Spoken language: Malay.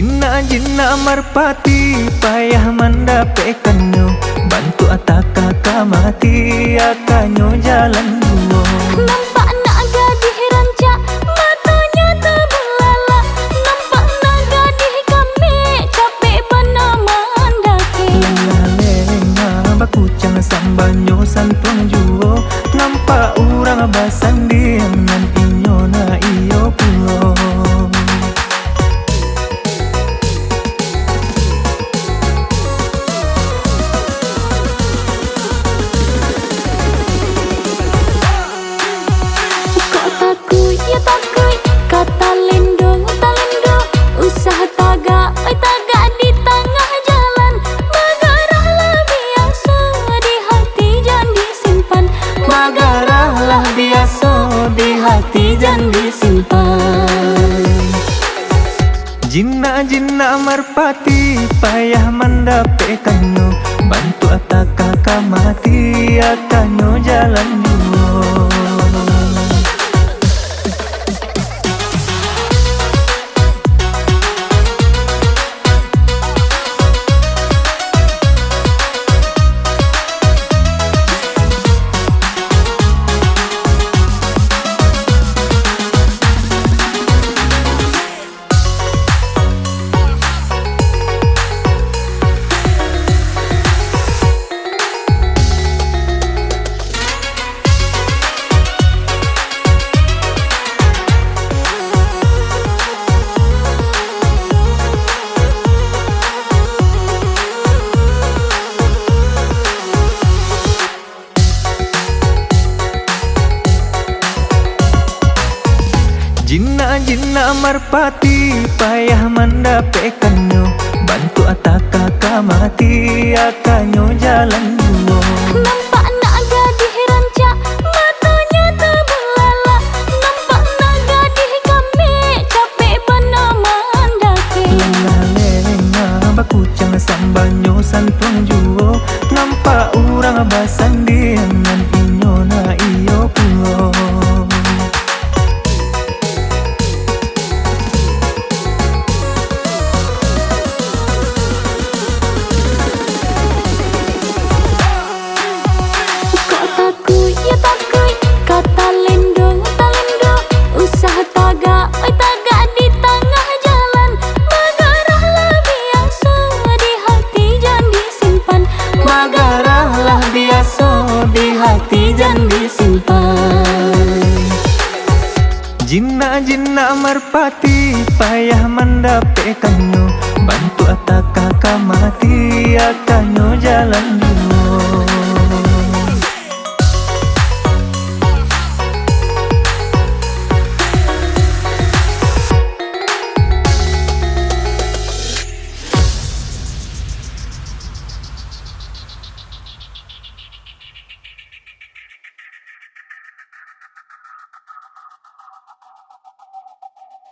Jinna marpati payah mendapatkannya, bantu atak kakak mati akannya jalan dua. Nampak nak gadis rancak matanya terbelalak, nampak nak gadis kami capek bana mandaki. Lenga bakucang sambanyo santuang juo, nampak orang basandi nan inyo na iyo pulo. Kata lendo, talendo, usaha tagak, tagak di tengah jalan. Magarahlah biasa di hati jangan disimpan. Magarahlah biasa di hati jangan disimpan. Jinna marpati payah mendapatkannya, bantu atak kakak mati akannya jalan dua. Jinna marpati payah mendapatkannya, bantu atak kakak mati akannya jalan dua. Nampak nak gadis rancak matanya terbelalak, nampak nak gadis kami capek bana mandaki. Lenga bakucang sambanyo santuang juo, nampak orang basandi nan inyo na iyo pulo. Kata lendo, talendo, usaha tagak, tagak di tengah jalan. Magarahlah biasa di hati jangan disimpan. Magarahlah biasa di hati jangan disimpan. Jinna marpati payah mendapatkannya, bantu atak kakak mati akannya jalan.